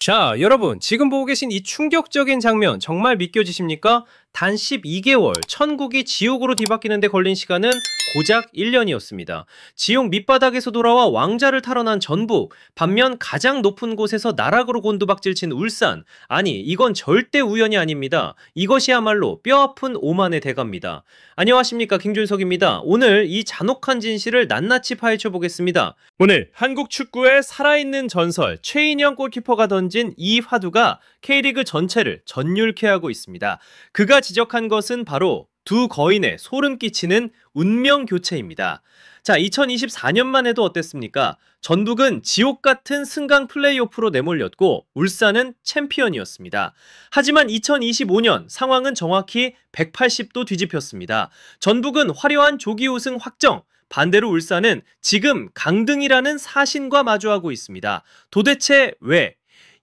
자, 여러분, 지금 보고 계신 이 충격적인 장면 정말 믿겨지십니까? 단 12개월, 천국이 지옥으로 뒤바뀌는데 걸린 시간은 고작 1년이었습니다. 지옥 밑바닥에서 돌아와 왕자를 탈환한 전북, 반면 가장 높은 곳에서 나락으로 곤두박질친 울산. 아니, 이건 절대 우연이 아닙니다. 이것이야말로 뼈아픈 오만의 대가입니다. 안녕하십니까, 김준석입니다. 오늘 이 잔혹한 진실을 낱낱이 파헤쳐 보겠습니다. 오늘 한국 축구의 살아있는 전설 최인영 골키퍼가 던진 이 화두가 K리그 전체를 전율케 하고 있습니다. 그가 지적한 것은 바로 두 거인의 소름 끼치는 운명 교체입니다. 자, 2024년만 해도 어땠습니까? 전북은 지옥 같은 승강 플레이오프로 내몰렸고 울산은 챔피언이었습니다. 하지만 2025년 상황은 정확히 180도 뒤집혔습니다. 전북은 화려한 조기 우승 확정, 반대로 울산은 지금 강등이라는 사신과 마주하고 있습니다. 도대체 왜?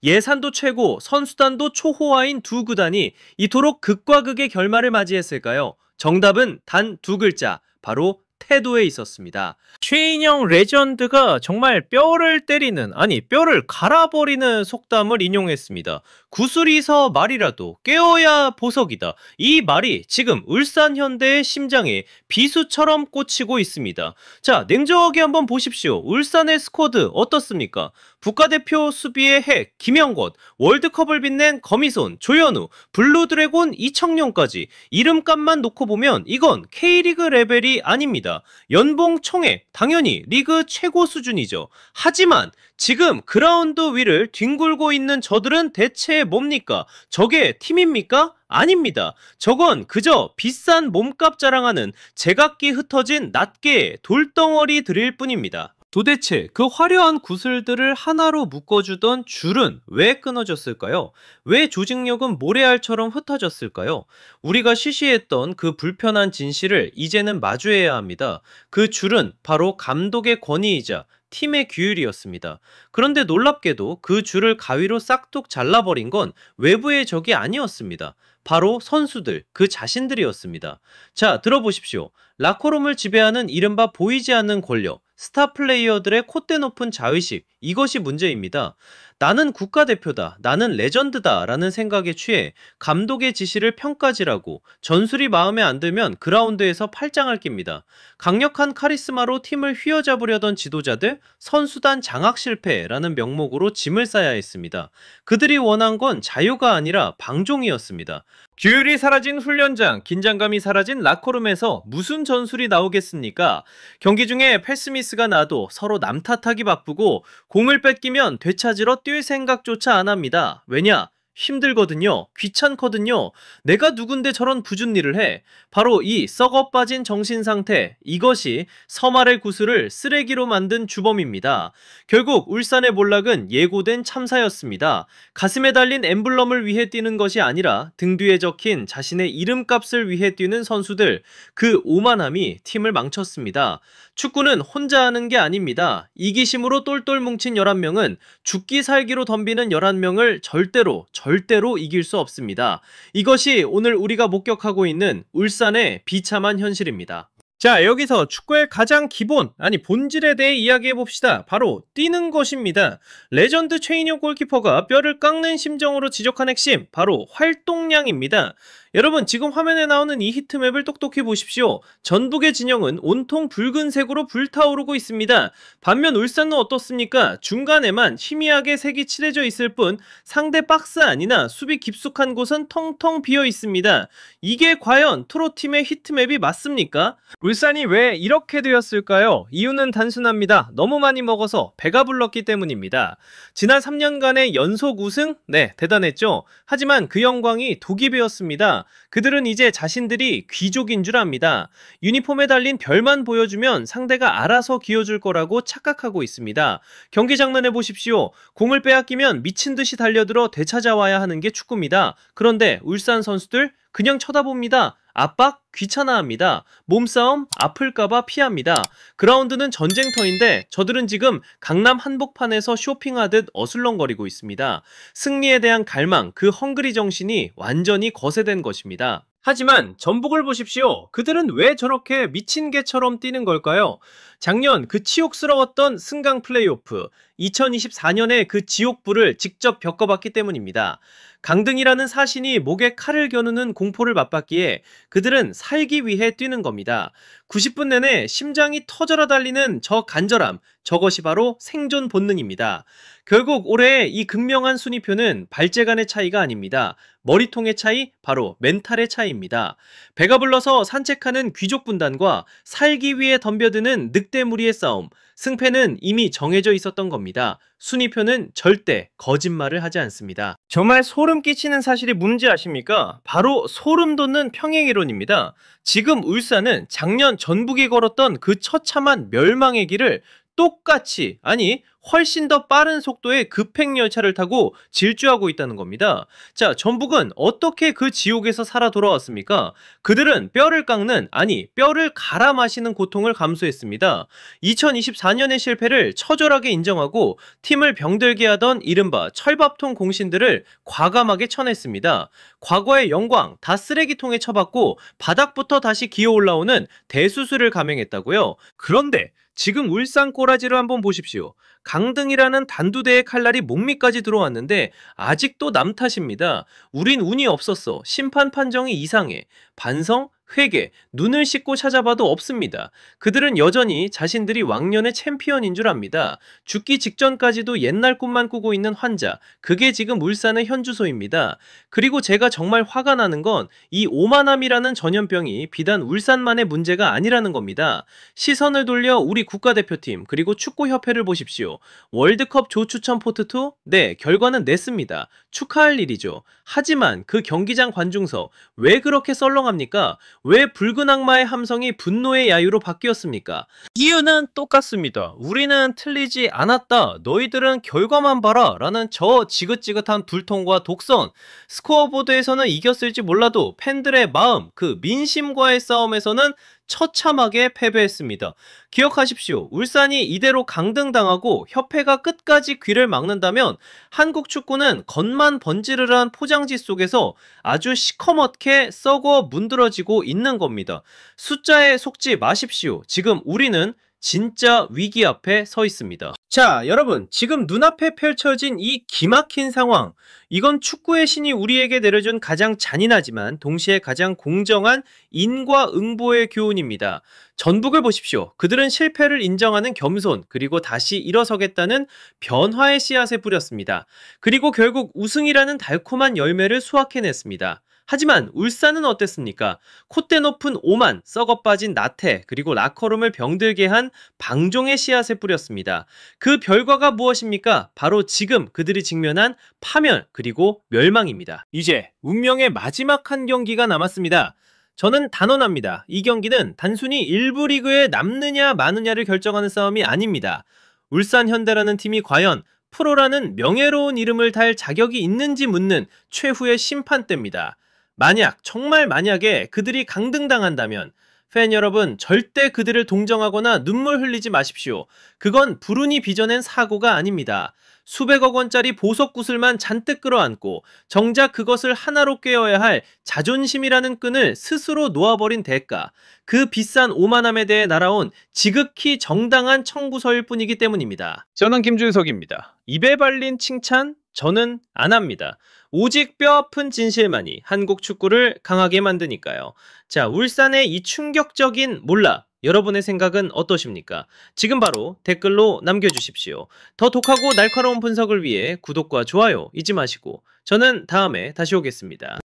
예산도 최고, 선수단도 초호화인 두 구단이 이토록 극과 극의 결말을 맞이했을까요? 정답은 단 두 글자, 바로 태도에 있었습니다. 최인영 레전드가 정말 뼈를 때리는, 아니 뼈를 갈아버리는 속담을 인용했습니다. 구슬이서 말이라도 깨어야 보석이다. 이 말이 지금 울산 현대의 심장에 비수처럼 꽂히고 있습니다. 자, 냉정하게 한번 보십시오. 울산의 스쿼드 어떻습니까? 국가대표 수비의 핵 김영권, 월드컵을 빛낸 거미손 조현우, 블루드래곤 이청용까지 이름값만 놓고 보면 이건 K리그 레벨이 아닙니다. 연봉 총액 당연히 리그 최고 수준이죠. 하지만 지금 그라운드 위를 뒹굴고 있는 저들은 대체 뭡니까? 저게 팀입니까? 아닙니다. 저건 그저 비싼 몸값 자랑하는 제각기 흩어진 낱개의 돌덩어리들일 뿐입니다. 도대체 그 화려한 구슬들을 하나로 묶어주던 줄은 왜 끊어졌을까요? 왜 조직력은 모래알처럼 흩어졌을까요? 우리가 시시했던 그 불편한 진실을 이제는 마주해야 합니다. 그 줄은 바로 감독의 권위이자 팀의 규율이었습니다. 그런데 놀랍게도 그 줄을 가위로 싹둑 잘라버린 건 외부의 적이 아니었습니다. 바로 선수들, 그 자신들이었습니다. 자, 들어보십시오. 라커룸을 지배하는 이른바 보이지 않는 권력, 스타 플레이어들의 콧대 높은 자의식, 이것이 문제입니다. 나는 국가대표다, 나는 레전드다 라는 생각에 취해 감독의 지시를 평가지라고 전술이 마음에 안 들면 그라운드에서 팔짱을 낍니다. 강력한 카리스마로 팀을 휘어잡으려던 지도자들, 선수단 장악 실패라는 명목으로 짐을 싸야 했습니다. 그들이 원한 건 자유가 아니라 방종이었습니다. 규율이 사라진 훈련장, 긴장감이 사라진 라커룸에서 무슨 전술이 나오겠습니까? 경기 중에 패스미스가 나도 서로 남 탓하기 바쁘고 공을 뺏기면 되찾으러 뛸 생각조차 안 합니다. 왜냐? 힘들거든요. 귀찮거든요. 내가 누군데 저런 부준 일을 해. 바로 이 썩어 빠진 정신상태, 이것이 서말의 구슬을 쓰레기로 만든 주범입니다. 결국 울산의 몰락은 예고된 참사였습니다. 가슴에 달린 엠블럼을 위해 뛰는 것이 아니라 등 뒤에 적힌 자신의 이름값을 위해 뛰는 선수들, 그 오만함이 팀을 망쳤습니다. 축구는 혼자 하는 게 아닙니다. 이기심으로 똘똘 뭉친 11명은 죽기 살기로 덤비는 11명을 절대로 이길 수 없습니다. 이것이 오늘 우리가 목격하고 있는 울산의 비참한 현실입니다. 자, 여기서 축구의 가장 기본, 아니 본질에 대해 이야기해봅시다. 바로 뛰는 것입니다. 레전드 최인영 골키퍼가 뼈를 깎는 심정으로 지적한 핵심, 바로 활동량입니다. 여러분, 지금 화면에 나오는 이 히트맵을 똑똑히 보십시오. 전북의 진영은 온통 붉은색으로 불타오르고 있습니다. 반면 울산은 어떻습니까? 중간에만 희미하게 색이 칠해져 있을 뿐 상대 박스 안이나 수비 깊숙한 곳은 텅텅 비어 있습니다. 이게 과연 프로팀의 히트맵이 맞습니까? 울산이 왜 이렇게 되었을까요? 이유는 단순합니다. 너무 많이 먹어서 배가 불렀기 때문입니다. 지난 3년간의 연속 우승? 네, 대단했죠. 하지만 그 영광이 독이 배었습니다. 그들은 이제 자신들이 귀족인 줄 압니다. 유니폼에 달린 별만 보여주면 상대가 알아서 기어줄 거라고 착각하고 있습니다. 경기 장면에 보십시오. 공을 빼앗기면 미친 듯이 달려들어 되찾아와야 하는 게 축구입니다. 그런데 울산 선수들 그냥 쳐다봅니다. 압박? 귀찮아합니다. 몸싸움? 아플까봐 피합니다. 그라운드는 전쟁터인데 저들은 지금 강남 한복판에서 쇼핑하듯 어슬렁거리고 있습니다. 승리에 대한 갈망, 그 헝그리 정신이 완전히 거세된 것입니다. 하지만 전북을 보십시오. 그들은 왜 저렇게 미친 개처럼 뛰는 걸까요? 작년 그 치욕스러웠던 승강 플레이오프, 2024년에 그 지옥불을 직접 겪어봤기 때문입니다. 강등이라는 사신이 목에 칼을 겨누는 공포를 맛봤기에 그들은 살기 위해 뛰는 겁니다. 90분 내내 심장이 터져라 달리는 저 간절함, 저것이 바로 생존 본능입니다. 결국 올해 이 극명한 순위표는 발재간의 차이가 아닙니다. 머리통의 차이, 바로 멘탈의 차이입니다. 배가 불러서 산책하는 귀족 군단과 살기 위해 덤벼드는 늑대 무리의 싸움, 승패는 이미 정해져 있었던 겁니다. 순위표는 절대 거짓말을 하지 않습니다. 정말 소름 끼치는 사실이 뭔지 아십니까? 바로 소름 돋는 평행이론입니다. 지금 울산은 작년 전북이 걸었던 그 처참한 멸망의 길을 똑같이, 아니 훨씬 더 빠른 속도의 급행열차를 타고 질주하고 있다는 겁니다. 자, 전북은 어떻게 그 지옥에서 살아 돌아왔습니까? 그들은 뼈를 깎는, 아니 뼈를 갈아 마시는 고통을 감수했습니다. 2024년의 실패를 처절하게 인정하고 팀을 병들게 하던 이른바 철밥통 공신들을 과감하게 쳐냈습니다. 과거의 영광 다 쓰레기통에 쳐박고 바닥부터 다시 기어 올라오는 대수술을 감행했다고요? 그런데 지금 울산 꼬라지를 한번 보십시오. 강등이라는 단두대의 칼날이 목밑까지 들어왔는데 아직도 남 탓입니다. 우린 운이 없었어. 심판 판정이 이상해. 반성? 회개, 눈을 씻고 찾아봐도 없습니다. 그들은 여전히 자신들이 왕년의 챔피언인 줄 압니다. 죽기 직전까지도 옛날 꿈만 꾸고 있는 환자, 그게 지금 울산의 현주소입니다. 그리고 제가 정말 화가 나는 건 이 오만함이라는 전염병이 비단 울산만의 문제가 아니라는 겁니다. 시선을 돌려 우리 국가대표팀 그리고 축구협회를 보십시오. 월드컵 조추첨 포트2? 네, 결과는 냈습니다. 축하할 일이죠. 하지만 그 경기장 관중석 왜 그렇게 썰렁합니까? 왜 붉은 악마의 함성이 분노의 야유로 바뀌었습니까? 이유는 똑같습니다. 우리는 틀리지 않았다. 너희들은 결과만 봐라. 라는 저 지긋지긋한 불통과 독선. 스코어보드에서는 이겼을지 몰라도 팬들의 마음, 그 민심과의 싸움에서는 처참하게 패배했습니다. 기억하십시오. 울산이 이대로 강등당하고 협회가 끝까지 귀를 막는다면 한국 축구는 겉만 번지르르한 포장지 속에서 아주 시커멓게 썩어 문드러지고 있는 겁니다. 숫자에 속지 마십시오. 지금 우리는 진짜 위기 앞에 서 있습니다. 자, 여러분, 지금 눈앞에 펼쳐진 이 기막힌 상황, 이건 축구의 신이 우리에게 내려준 가장 잔인하지만 동시에 가장 공정한 인과응보의 교훈입니다. 전북을 보십시오. 그들은 실패를 인정하는 겸손, 그리고 다시 일어서겠다는 변화의 씨앗을 뿌렸습니다. 그리고 결국 우승이라는 달콤한 열매를 수확해냈습니다. 하지만 울산은 어땠습니까? 콧대 높은 오만, 썩어 빠진 나태, 그리고 라커룸을 병들게 한 방종의 씨앗을 뿌렸습니다. 그 결과가 무엇입니까? 바로 지금 그들이 직면한 파멸, 그리고 멸망입니다. 이제 운명의 마지막 한 경기가 남았습니다. 저는 단언합니다. 이 경기는 단순히 1부 리그에 남느냐 마느냐를 결정하는 싸움이 아닙니다. 울산 현대라는 팀이 과연 프로라는 명예로운 이름을 달 자격이 있는지 묻는 최후의 심판대입니다. 만약, 정말 만약에 그들이 강등당한다면 팬 여러분, 절대 그들을 동정하거나 눈물 흘리지 마십시오. 그건 불운이 빚어낸 사고가 아닙니다. 수백억 원짜리 보석 구슬만 잔뜩 끌어안고 정작 그것을 하나로 꿰어야 할 자존심이라는 끈을 스스로 놓아버린 대가, 그 비싼 오만함에 대해 날아온 지극히 정당한 청구서일 뿐이기 때문입니다. 저는 김준석입니다. 입에 발린 칭찬 저는 안 합니다. 오직 뼈아픈 진실만이 한국 축구를 강하게 만드니까요. 자, 울산의 이 충격적인 몰라, 여러분의 생각은 어떠십니까? 지금 바로 댓글로 남겨주십시오. 더 독하고 날카로운 분석을 위해 구독과 좋아요 잊지 마시고 저는 다음에 다시 오겠습니다.